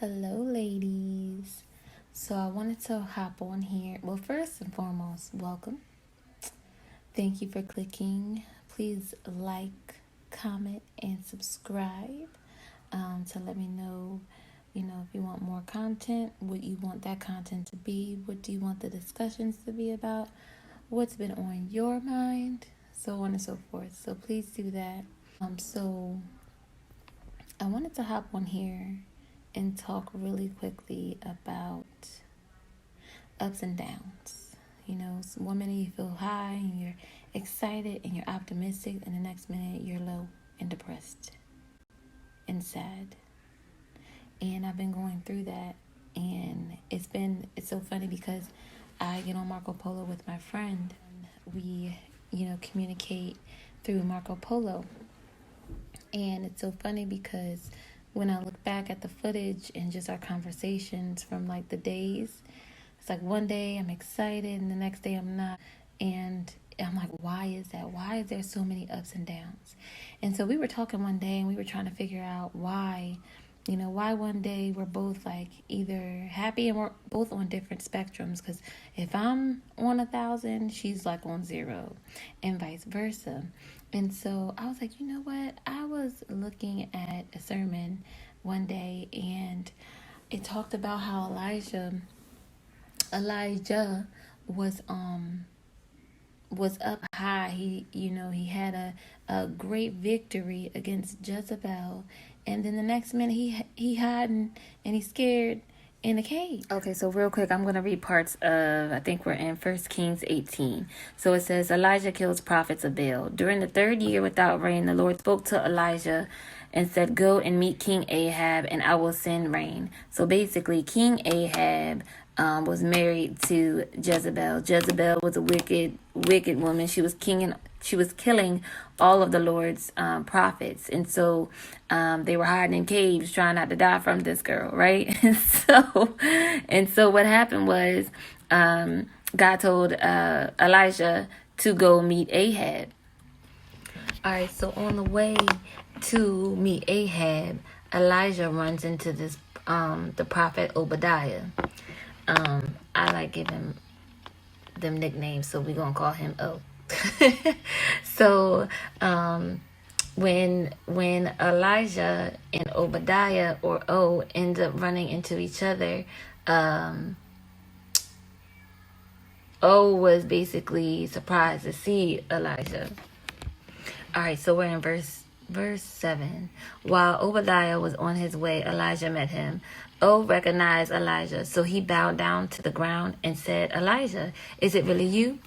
Hello, ladies. So, I wanted to hop on here. Well, first and foremost, welcome. Thank you for clicking. Please like, comment, and subscribe to let me know, if you want more content, what you want that content to be, what do you want the discussions to be about, what's been on your mind, so on and so forth. So, please do that. So, I wanted to hop on here and talk really quickly about ups and downs. One minute you feel high and you're excited and you're optimistic, and the next minute you're low and depressed and sad. And I've been going through that, and it's so funny because I get on Marco Polo with my friend. We, communicate through Marco Polo. And it's so funny because when I look back at the footage and just our conversations from like the days, it's like one day I'm excited and the next day I'm not. And I'm like, why is that? Why is there so many ups and downs? And so we were talking one day and we were trying to figure out why one day we're both like either happy and we're both on different spectrums. Because if I'm on 1,000, she's like on 0, and vice versa. And so I was like, you know what? I was looking at a sermon one day, and it talked about how Elijah was up high. He had a great victory against Jezebel, and then the next minute he hiding and he's scared in a cave. Okay, so real quick, I'm going to read parts of, I think we're in 1 Kings 18. So it says, Elijah kills prophets of Baal. During the 3rd year without rain, the Lord spoke to Elijah and said, go and meet King Ahab, and I will send rain. So basically, King Ahab was married to Jezebel. Jezebel was a wicked woman. She was killing all of the Lord's prophets. And so they were hiding in caves trying not to die from this girl, right? And so what happened was God told Elijah to go meet Ahab. All right, so on the way to meet Ahab, Elijah runs into the prophet Obadiah. I like giving them nicknames, so we're going to call him O. So when Elijah and Obadiah, or O, end up running into each other, O was basically surprised to see Elijah. All right, so we're in verse 7. While Obadiah was on his way, Elijah met him. O recognized Elijah, so he bowed down to the ground and said, Elijah, is it really you?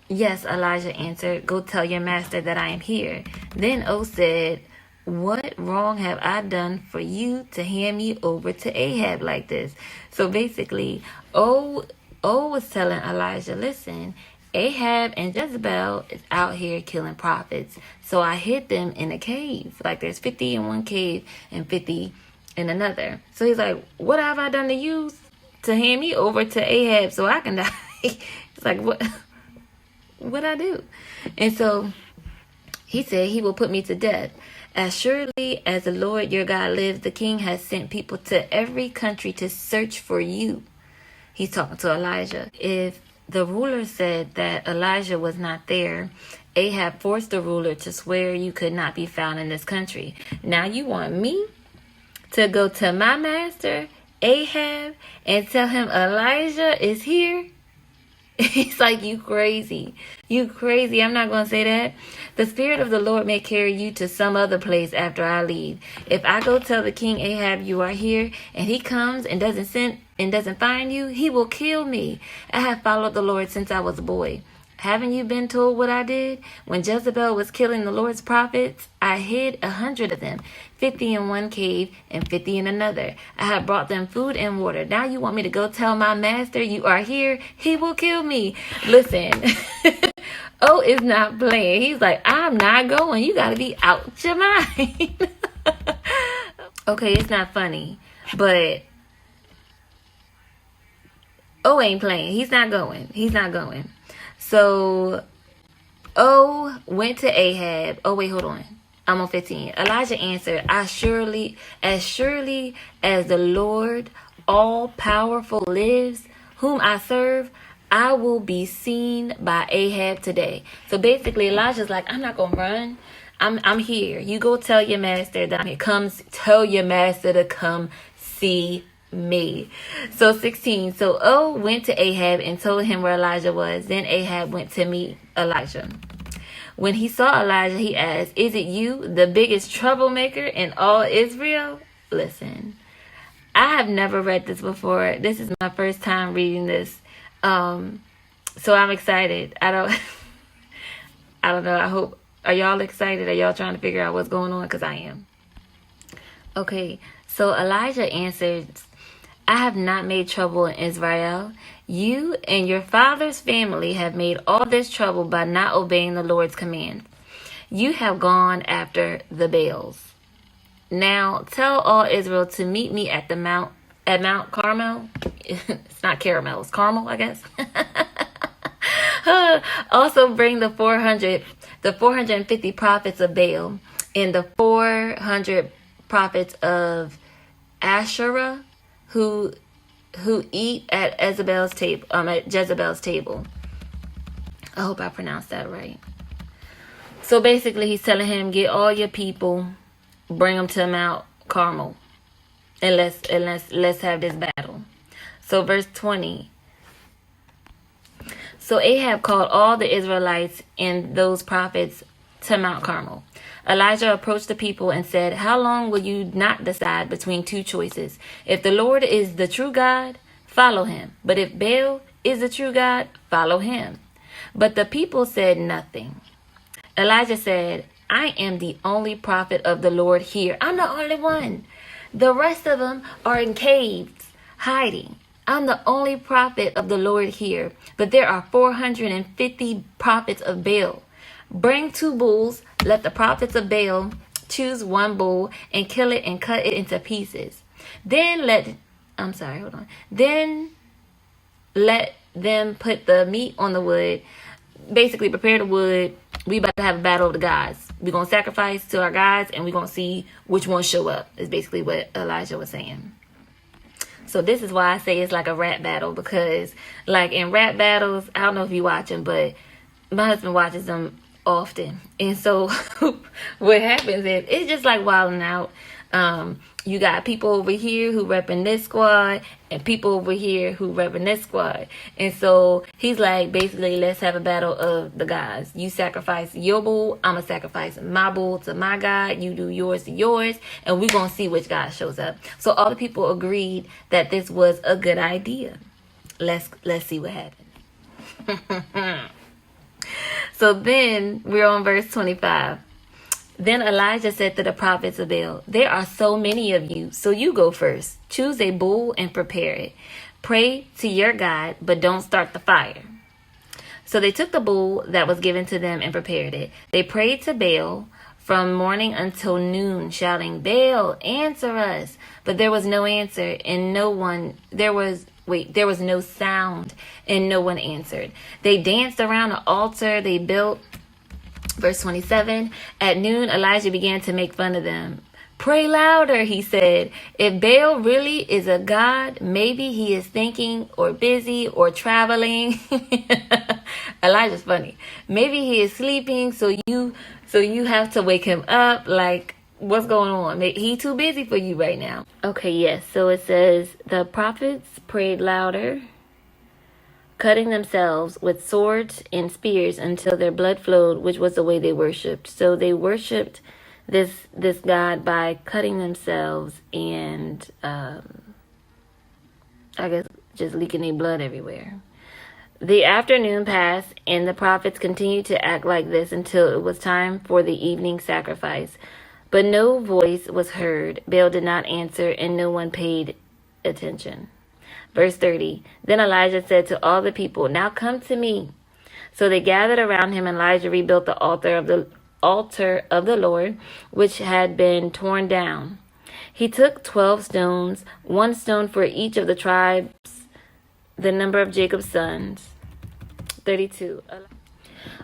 Yes, Elijah answered, go tell your master that I am here. Then O said, what wrong have I done for you to hand me over to Ahab like this? So basically, O was telling Elijah, listen, Ahab and Jezebel is out here killing prophets. So I hid them in a cave. Like there's 50 in one cave and 50 in another. So he's like, what have I done to you to hand me over to Ahab so I can die? It's like, what I do? And so he said he will put me to death. As surely as the Lord your God lives, the king has sent people to every country to search for you. He's talking to Elijah. If the ruler said that Elijah was not there, Ahab forced the ruler to swear you could not be found in this country. Now you want me to go to my master, Ahab, and tell him Elijah is here? It's like, you crazy. You crazy. I'm not going to say that. The Spirit of the Lord may carry you to some other place after I leave. If I go tell the king Ahab you are here, and he comes and doesn't find you, he will kill me. I have followed the Lord since I was a boy. Haven't you been told what I did? When Jezebel was killing the Lord's prophets, I hid 100 of them, 50 in one cave and 50 in another. I have brought them food and water. Now you want me to go tell my master you are here? He will kill me. Listen, O is not playing. He's like, I'm not going. You got to be out your mind. Okay, it's not funny, but O ain't playing. He's not going. So O went to Ahab. Oh, wait, hold on. I'm on 15. Elijah answered, as surely as the Lord all-powerful lives, whom I serve, I will be seen by Ahab today. So basically, Elijah's like, I'm not going to run. I'm here. You go tell your master that I'm here. Tell your master to come see me. So 16. So went to Ahab and told him where Elijah was. Then Ahab went to meet Elijah. When he saw Elijah, he asked, is it you, the biggest troublemaker in all Israel? Listen, I have never read this before. This is my first time reading this. So I'm excited. I don't know. I hope, are y'all excited? Are y'all trying to figure out what's going on? Because I am. Okay, so Elijah answered, I have not made trouble in Israel. You and your father's family have made all this trouble by not obeying the Lord's command. You have gone after the Baals. Now tell all Israel to meet me at Mount Carmel. It's not caramel, it's Carmel, I guess. Also bring the 450 prophets of Baal and the 400 prophets of Asherah who eat at Jezebel's table. I hope I pronounced that right. So basically, he's telling him, get all your people, bring them to Mount Carmel, and let's have this battle. So verse 20. So Ahab called all the Israelites and those prophets to Mount Carmel. Elijah approached the people and said, how long will you not decide between two choices? If the Lord is the true God, follow him. But if Baal is the true God, follow him. But the people said nothing. Elijah said, I am the only prophet of the Lord here. I'm the only one. The rest of them are in caves, hiding. I'm the only prophet of the Lord here. But there are 450 prophets of Baal. Bring 2 bulls, let the prophets of Baal choose 1 bull and kill it and cut it into pieces. Then let them put the meat on the wood. Basically, prepare the wood. We about to have a battle of the gods. We're going to sacrifice to our gods and we're going to see which ones show up, is basically what Elijah was saying. So this is why I say it's like a rap battle, because like in rap battles, I don't know if you watch them, but my husband watches them often. And so what happens is it's just like wilding out. You got people over here who repping this squad and people over here who repping this squad. And so he's like, basically, let's have a battle of the gods. You sacrifice your bull, I'm going to sacrifice my bull to my god. You do yours to yours. And we're going to see which god shows up. So all the people agreed that this was a good idea. Let's see what happens. So then we're on verse 25. Then Elijah said to the prophets of Baal, there are so many of you, so you go first. Choose a bull and prepare it. Pray to your God, but don't start the fire. So they took the bull that was given to them and prepared it. They prayed to Baal from morning until noon, shouting, Baal, answer us. But there was no answer, and there was no sound, and no one answered. They danced around the altar they built. Verse 27, at noon, Elijah began to make fun of them. Pray louder, he said. If Baal really is a god, maybe he is thinking or busy or traveling. Elijah's funny. Maybe he is sleeping, so you have to wake him up. Like, what's going on? He too busy for you right now. Okay, yes. So it says, the prophets prayed louder, cutting themselves with swords and spears until their blood flowed, which was the way they worshipped. So they worshipped this god by cutting themselves and I guess just leaking their blood everywhere. The afternoon passed, and the prophets continued to act like this until it was time for the evening sacrifice. But no voice was heard. Baal did not answer, and no one paid attention. Verse 30, then Elijah said to all the people, now come to me. So they gathered around him, and Elijah rebuilt the altar of the Lord, which had been torn down. He took 12 stones, 1 stone for each of the tribes, the number of Jacob's sons. 32.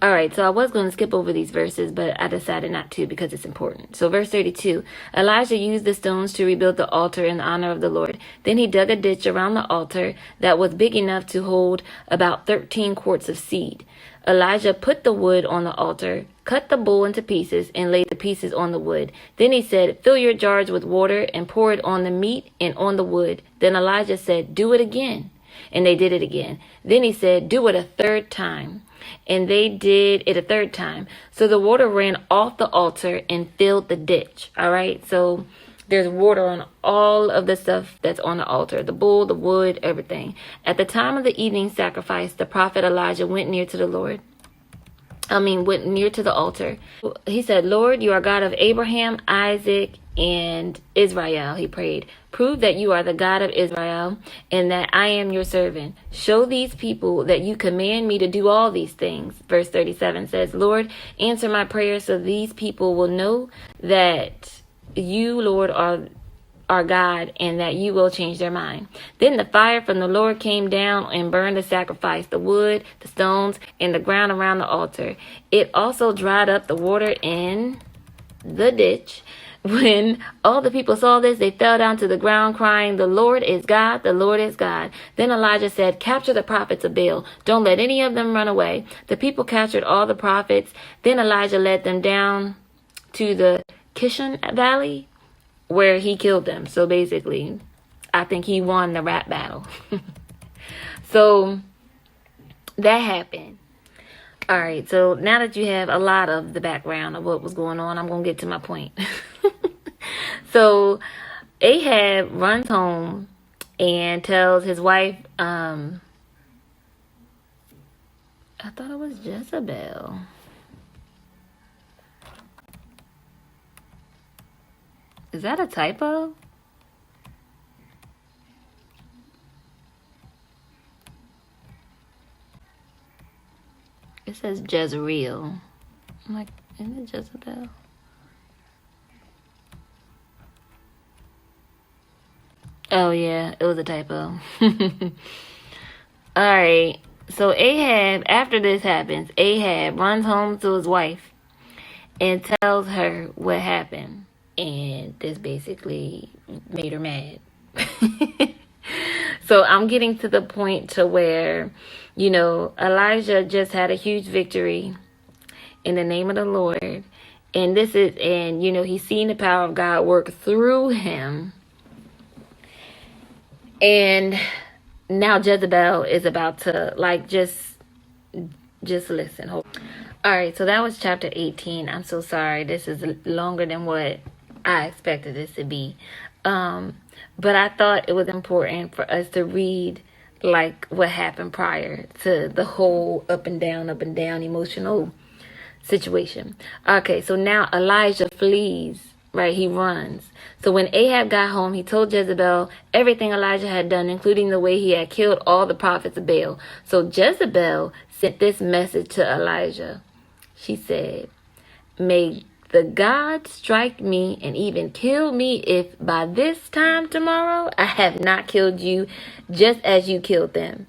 All right, so I was going to skip over these verses, but I decided not to because it's important. So verse 32, Elijah used the stones to rebuild the altar in honor of the Lord. Then he dug a ditch around the altar that was big enough to hold about 13 quarts of seed. Elijah put the wood on the altar, cut the bull into pieces, and laid the pieces on the wood. Then he said, fill your jars with water and pour it on the meat and on the wood. Then Elijah said, do it again. And they did it again. Then he said, do it a third time. And they did it a third time. So the water ran off the altar and filled the ditch. All right. So there's water on all of the stuff that's on the altar. The bull, the wood, everything. At the time of the evening sacrifice, the prophet Elijah went near to the Lord. Went near to the altar. He said, Lord, you are God of Abraham, Isaac, and Israel. He prayed, prove that you are the God of Israel and that I am your servant. Show these people that you command me to do all these things. Verse 37 says, Lord, answer my prayer so these people will know that you, Lord, are God and that you will change their mind. Then the fire from the Lord came down and burned the sacrifice, the wood, the stones, and the ground around the altar. It also dried up the water in the ditch. When all the people saw this, they fell down to the ground crying, the Lord is God, the Lord is God. Then Elijah said, capture the prophets of Baal. Don't let any of them run away. The people captured all the prophets. Then Elijah led them down to the Kishon Valley where he killed them. So basically, I think he won the rap battle. So that happened. All right, so now that you have a lot of the background of what was going on, I'm going to get to my point. So Ahab runs home and tells his wife, I thought it was Jezebel. Is that a typo? It says Jezreel. I'm like, isn't it Jezebel? Oh, yeah, it was a typo. Alright, so Ahab, after this happens, Ahab runs home to his wife and tells her what happened. And this basically made her mad. So I'm getting to the point to where, Elijah just had a huge victory in the name of the Lord. And he's seen the power of God work through him. And now Jezebel is about to, just listen. All right, so that was chapter 18. I'm so sorry. This is longer than what I expected this to be. But I thought it was important for us to read what happened prior to the whole up and down emotional situation. Okay, so now Elijah flees, right? He runs. So when Ahab got home, he told Jezebel everything Elijah had done, including the way he had killed all the prophets of Baal. So Jezebel sent this message to Elijah. She said, may the God strike me and even kill me if by this time tomorrow I have not killed you just as you killed them.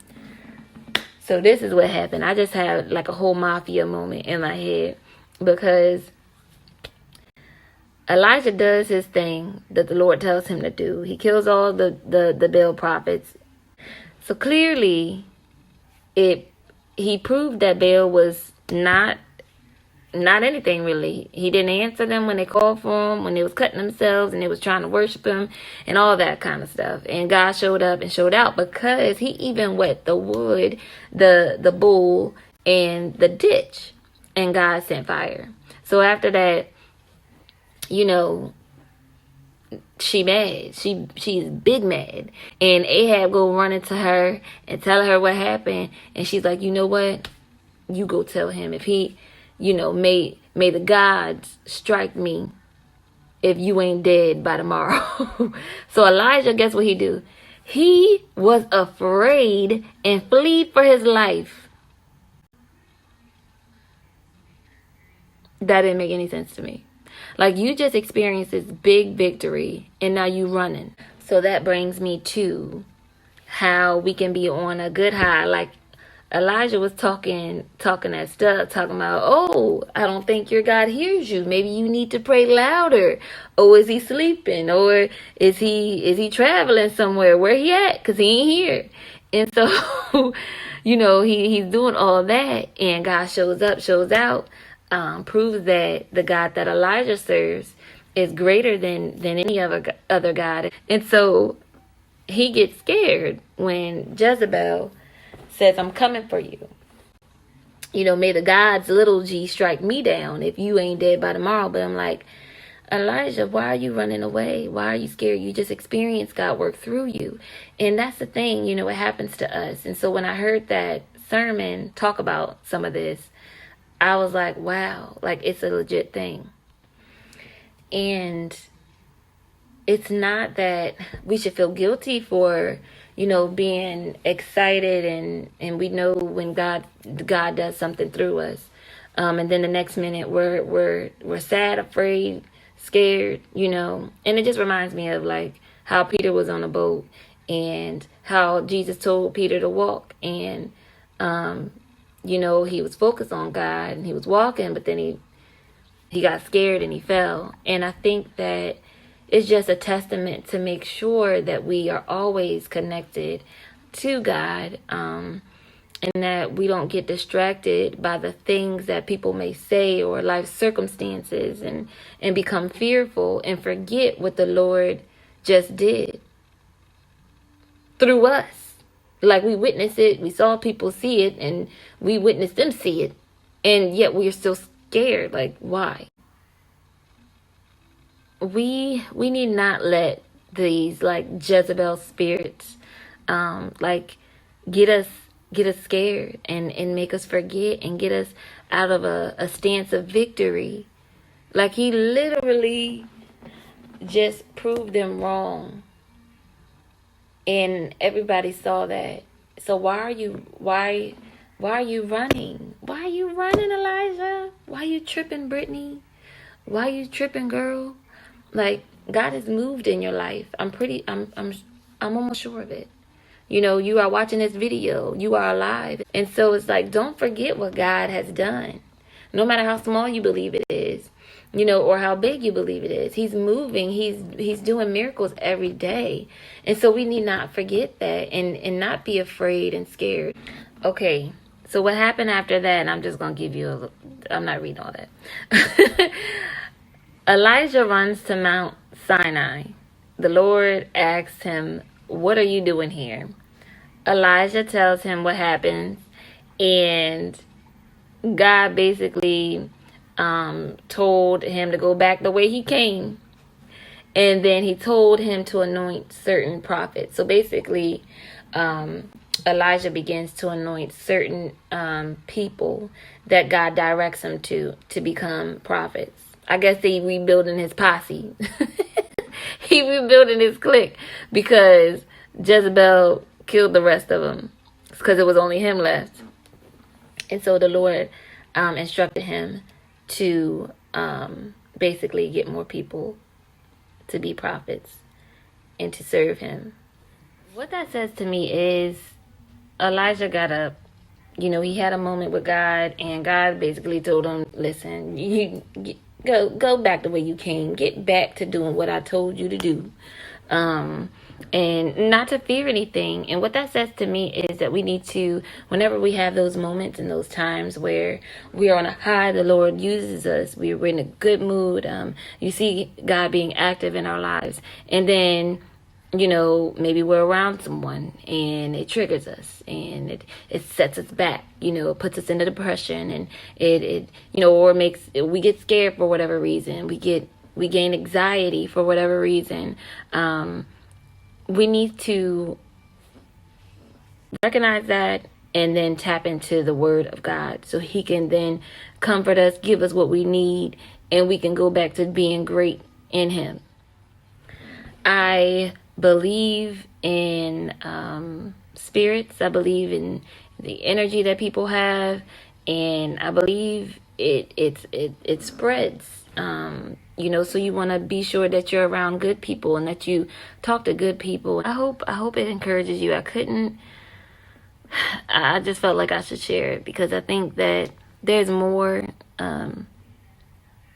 So this is what happened. I just had a whole mafia moment in my head because Elijah does his thing that the Lord tells him to do. He kills all the Baal prophets. So clearly he proved that Baal was not anything really. He didn't answer them when they called for him, when they was cutting themselves and they was trying to worship him and all that kind of stuff. And God showed up and showed out because he even wet the wood, the bull, and the ditch. And God sent fire. So after that, she mad. She's big mad. And Ahab go running to her and tell her what happened. And she's like, you know what? You go tell him if he... may the gods strike me if you ain't dead by tomorrow. So Elijah, guess what he do? He was afraid and fled for his life. That didn't make any sense to me. You just experienced this big victory and now you running. So that brings me to how we can be on a good high, Elijah was talking that stuff, talking about, oh, I don't think your God hears you. Maybe you need to pray louder. Oh, is he sleeping? Or is he traveling somewhere? Where he at? Because he ain't here. And so, he's doing all that, and God shows up, shows out, proves that the God that Elijah serves is greater than any other God. And so he gets scared when Jezebel says, I'm coming for you. May the gods little g strike me down if you ain't dead by tomorrow. But I'm like, Elijah, why are you running away? Why are you scared? You just experienced God work through you. And that's the thing, it happens to us. And so when I heard that sermon talk about some of this, I was like, wow, like it's a legit thing. And it's not that we should feel guilty for being excited and we know when God does something through us, and then the next minute we're sad, afraid, scared, and it just reminds me of like how Peter was on a boat and how Jesus told Peter to walk, and he was focused on God and he was walking, but then he got scared and he fell. And I think that it's just a testament to make sure that we are always connected to God, and that we don't get distracted by the things that people may say or life circumstances and become fearful and forget what the Lord just did through us. Like we witnessed it, we saw people see it, and we witnessed them see it, and yet we are still scared. Like, why? We need not let these like Jezebel spirits get us scared and make us forget and get us out of a stance of victory. Like he literally just proved them wrong, and everybody saw that. So why are you running? Why are you running, Elijah? Why are you tripping, Brittany? Why are you tripping, girl? Like, God has moved in your life. I'm almost sure of it. You are watching this video. You are alive. And so it's like, don't forget what God has done. No matter how small you believe it is, or how big you believe it is. He's moving. He's doing miracles every day. And so we need not forget that and not be afraid and scared. Okay, so what happened after that, I'm just going to give you I'm not reading all that. Elijah runs to Mount Sinai. The Lord asks him, what are you doing here? Elijah tells him what happens, and God basically told him to go back the way he came, and then he told him to anoint certain prophets. So basically, Elijah begins to anoint certain people that God directs him to become prophets. I guess he rebuilding his posse. He rebuilding his clique because Jezebel killed the rest of them because it was only him left. And so the Lord instructed him to basically get more people to be prophets and to serve him. What that says to me is Elijah got up. He had a moment with God, and God basically told him, listen, you go back the way you came. Get back to doing what I told you to do. And not to fear anything. And what that says to me is that we need to, whenever we have those moments and those times where we are on a high, the Lord uses us, we're in a good mood. You see God being active in our lives. And then, maybe we're around someone and it triggers us and it sets us back, it puts us into depression, and it or we get scared for whatever reason. We gain anxiety for whatever reason. We need to recognize that and then tap into the word of God so he can then comfort us, give us what we need, and we can go back to being great in him. I believe in spirits. I believe in the energy that people have, and I believe it spreads. So you want to be sure that you're around good people and that you talk to good people. I hope it encourages you. I couldn't I just felt like I should share it because I think that there's more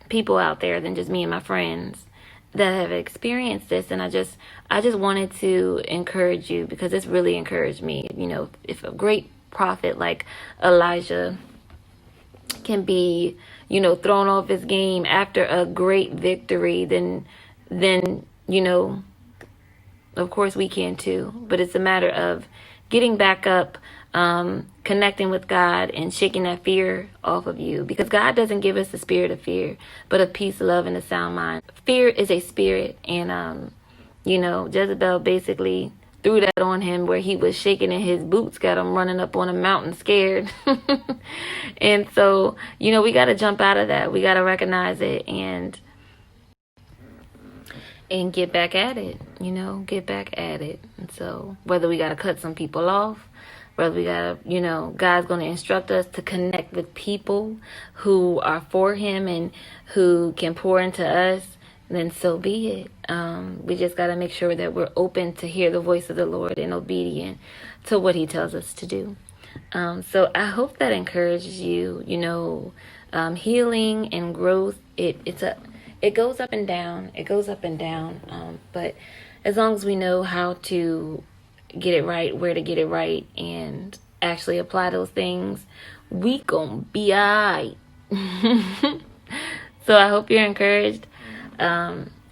people out there than just me and my friends that have experienced this, and I just wanted to encourage you because it's really encouraged me. You know, if a great prophet like Elijah can be, you know, thrown off his game after a great victory, then you know, of course we can too. But it's a matter of getting back up, connecting with God and shaking that fear off of you, because God doesn't give us the spirit of fear, but of peace, love, and a sound mind. Fear is a spirit, and you know, Jezebel basically threw that on him where he was shaking in his boots, got him running up on a mountain scared. And so, you know, we got to jump out of that. We got to recognize it and get back at it, you know, get back at it. And so whether we got to cut some people off, whether we got to, you know, God's going to instruct us to connect with people who are for him and who can pour into us, then so be it. We just got to make sure that we're open to hear the voice of the Lord and obedient to what he tells us to do. So I hope that encourages you. You know, healing and growth, it goes up and down. It goes up and down. But as long as we know how to get it right, where to get it right, and actually apply those things, we gonna be alright. So I hope you're encouraged.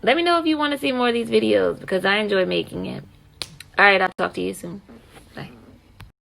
Let me know if you want to see more of these videos because I enjoy making it. Alright, I'll talk to you soon.